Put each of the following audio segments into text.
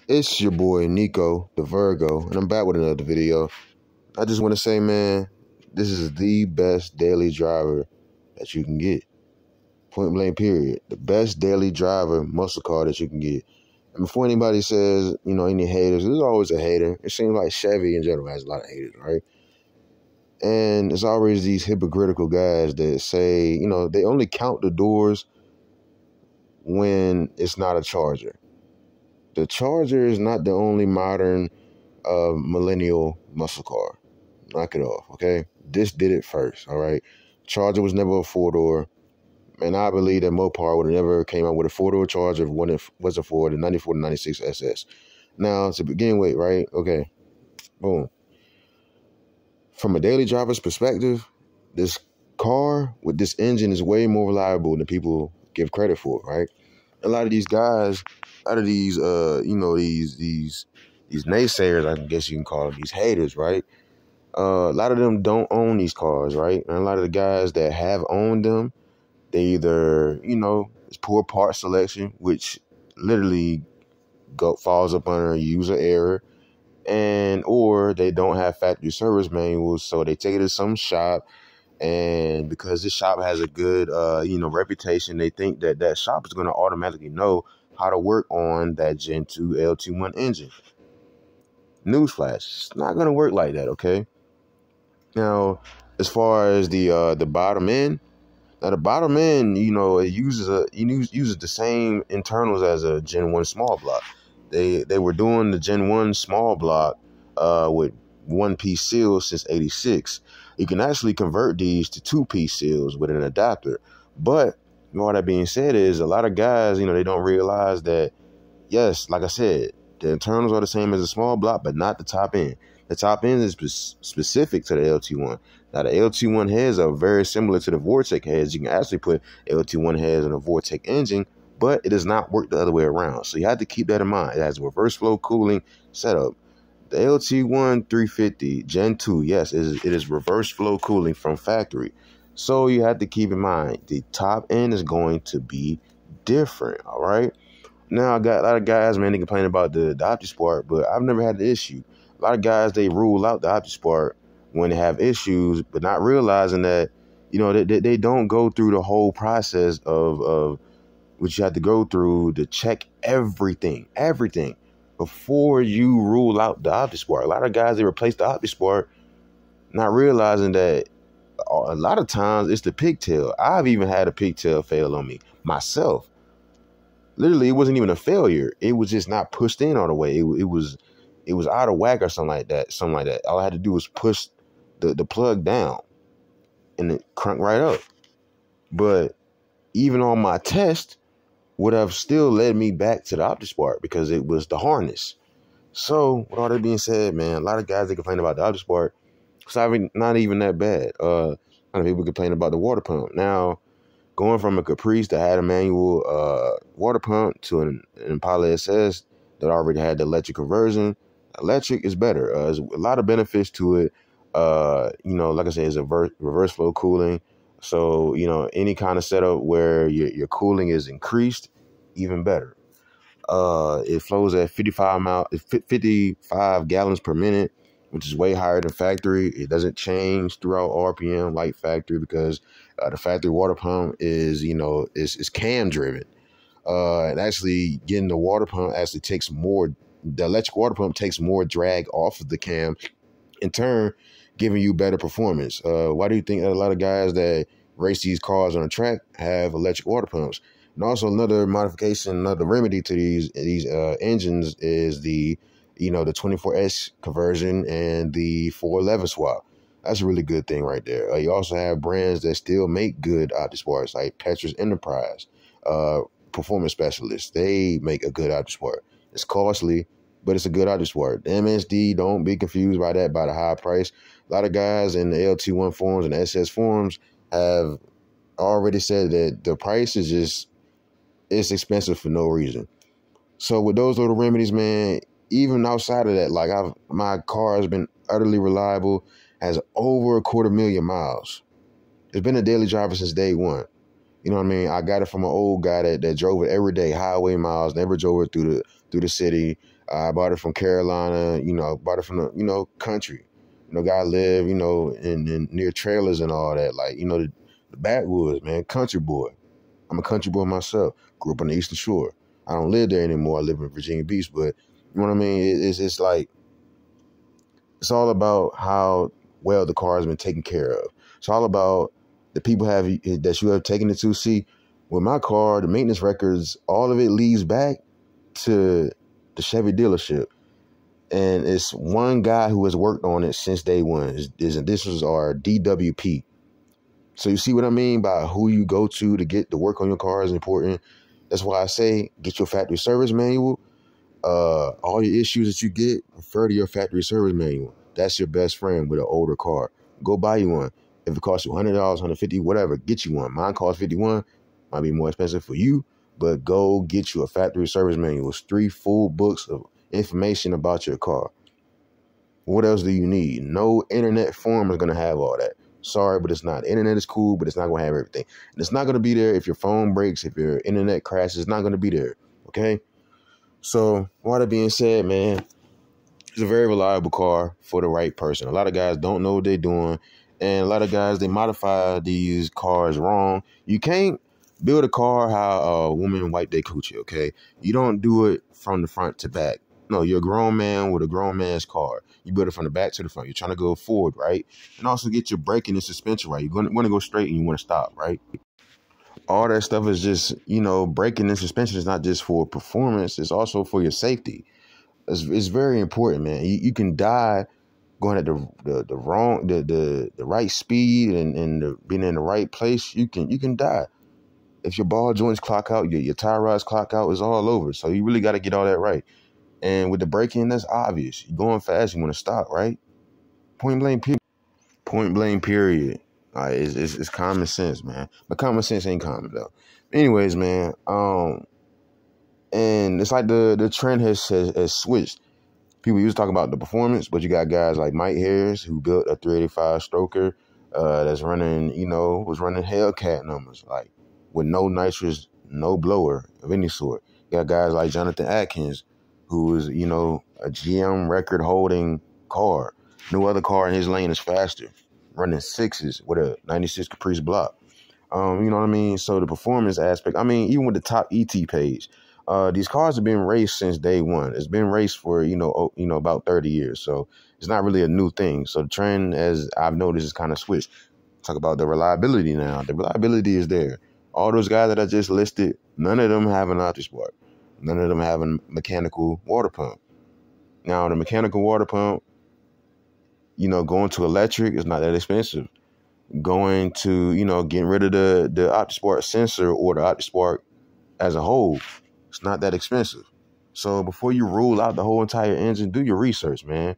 It's your boy Nico, the Virgo, and I'm back with another video. I just want to say, man, this is the best daily driver that you can get. Point blank, period. The best daily driver muscle car that you can get. And before anybody says, any haters, there's always a hater. It seems like Chevy in general has a lot of haters, right? And it's always these hypocritical guys that say, they only count the doors when it's not a Charger. The Charger is not the only modern millennial muscle car. Knock it off, okay? This did it first, all right? Charger was never a four-door, and I believe that Mopar would have never came out with a four-door Charger when it wasn't for the 94 to 96 SS. Now, to begin with, right? Okay, boom. From a daily driver's perspective, this car with this engine is way more reliable than people give credit for, right? A lot of these guys, a lot of these, these naysayers, I guess you can call them, these haters, right? A lot of them don't own these cars, right? And a lot of the guys that have owned them, they either, it's poor part selection, which literally falls up under user error, or they don't have factory service manuals, so they take it to some shop. And because this shop has a good, reputation, they think that that shop is going to automatically know how to work on that Gen 2 LT1 engine. Newsflash, it's not going to work like that, okay? Now, as far as the bottom end, the bottom end, it uses the same internals as a Gen 1 small block. They were doing the Gen 1 small block with one-piece seals since '86. You can actually convert these to two-piece seals with an adapter. But all that being said is a lot of guys, they don't realize that, yes, like I said, the internals are the same as a small block, but not the top end. The top end is specific to the LT1. Now, the LT1 heads are very similar to the Vortec heads. You can actually put LT1 heads on a Vortec engine, but it does not work the other way around. So you have to keep that in mind. It has a reverse flow cooling setup. The LT1 350 Gen 2, yes, it is reverse flow cooling from factory. So you have to keep in mind the top end is going to be different, all right? Now, I got a lot of guys, man, they complain about the OptiSpark, but I've never had the issue. A lot of guys, they rule out the OptiSpark when they have issues, but not realizing that, they don't go through the whole process of what you have to go through to check everything before you rule out the OptiSpark. A lot of guys, they replace the OptiSpark, not realizing that a lot of times it's the pigtail. I've even had a pigtail fail on me myself. Literally, it wasn't even a failure. It was just not pushed in all the way. It was out of whack or something like that. All I had to do was push the plug down, and it cranked right up. But even on my test, would have still led me back to the OptiSpark because it was the harness. So, with all that being said, man, a lot of guys, they complain about the OptiSpark. It's not even that bad. A lot of people complain about the water pump. Now, going from a Caprice that had a manual water pump to an Impala SS that already had the electric conversion, electric is better. There's a lot of benefits to it. Like I said, it's a reverse flow cooling. So, any kind of setup where your cooling is increased, even better. It flows at 55 gallons per minute, which is way higher than factory. It doesn't change throughout RPM like factory because the factory water pump is, is cam driven. And actually getting the water pump actually takes more, the electric water pump takes more drag off of the cam, in turn giving you better performance. Why do you think a lot of guys that race these cars on the track have electric water pumps? And also another modification, another remedy to these engines is the 24S conversion and the 411 swap. That's a really good thing right there. You also have brands that still make good OptiSparks, like Petrus Enterprise, Performance Specialists. They make a good OptiSpark. It's costly, but it's a good OptiSpark. The MSD, don't be confused by that, by the high price. A lot of guys in the LT1 forums and SS forums have already said that the price is just, it's expensive for no reason. So with those little remedies, man, even outside of that, like my car has been utterly reliable, has over 250,000 miles. It's been a daily driver since day one. You know what I mean? I got it from an old guy that drove it every day, highway miles, never drove it through through the city. I bought it from Carolina, bought it from the, country. Guy live, in near trailers and all that. Like, the backwoods, man, country boy. I'm a country boy myself. Grew up on the Eastern Shore. I don't live there anymore. I live in Virginia Beach, but you know what I mean? It's like, it's all about how well the car has been taken care of. It's all about the people that you have taken it to. See, with my car, the maintenance records, all of it leads back to the Chevy dealership. And it's one guy who has worked on it since day one. This was our DWP. So you see what I mean by who you go to get the work on your car is important. That's why I say get your factory service manual. All your issues that you get, refer to your factory service manual. That's your best friend with an older car. Go buy you one. If it costs you $100, $150, whatever, get you one. Mine costs $51. Might be more expensive for you, but go get you a factory service manual. It's 3 full books of information about your car. What else do you need? No internet forum is going to have all that. Sorry, but it's not. The internet is cool, but it's not going to have everything. And it's not going to be there if your phone breaks, if your internet crashes. It's not going to be there, okay? So, all that being said, man, it's a very reliable car for the right person. A lot of guys don't know what they're doing, and a lot of guys, they modify these cars wrong. You can't build a car how a woman wipe their coochie, okay? You don't do it from the front to back. No, you're a grown man with a grown man's car. You build it from the back to the front. You're trying to go forward, right? And also get your braking and suspension right. You're going to go straight and you want to stop, right? All that stuff is just, braking and suspension is not just for performance. It's also for your safety. It's very important, man. You can die going at the right speed and being in the right place. You can die. If your ball joints clock out, your tie rods clock out, it's all over. So you really got to get all that right. And with the braking, that's obvious. You're going fast, you want to stop, right? Point blank period. Point blank period. It's common sense, man. But common sense ain't common though. Anyways, man. And it's like the trend has switched. People used to talk about the performance, but you got guys like Mike Harris who built a 385 stroker that's running, was running Hellcat numbers, like with no nitrous, no blower of any sort. You got guys like Jonathan Atkins, who is, a GM record holding car. No other car in his lane is faster, running 6s with a 96 Caprice block. You know what I mean? So the performance aspect, even with the top ET page, these cars have been raced since day one. It's been raced for, about 30 years. So it's not really a new thing. So the trend, as I've noticed, is kind of switched. Talk about the reliability now. The reliability is there. All those guys that I just listed, none of them have an OptiSpark. None of them have a mechanical water pump. Now, the mechanical water pump, going to electric is not that expensive. Going to, getting rid of the OptiSpark sensor or the OptiSpark as a whole, it's not that expensive. So before you rule out the whole entire engine, do your research, man.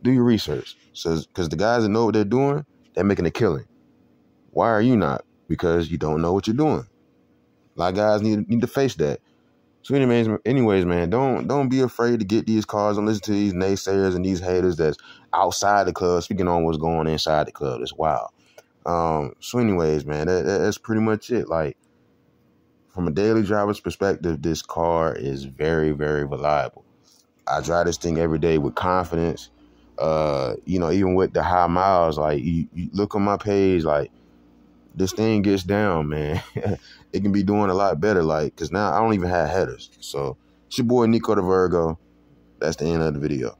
Do your research. So, because the guys that know what they're doing, they're making a killing. Why are you not? Because you don't know what you're doing. A lot of guys need to face that. So anyways, man, don't be afraid to get these cars. Don't listen to these naysayers and these haters that's outside the club speaking on what's going on inside the club. It's wild. So anyways, man, that's pretty much it. Like, from a daily driver's perspective, this car is very, very reliable. I drive this thing every day with confidence. Even with the high miles, like you look on my page, like this thing gets down, man. It can be doing a lot better, like, because now I don't even have headers. So it's your boy Nico the Virgo. That's the end of the video.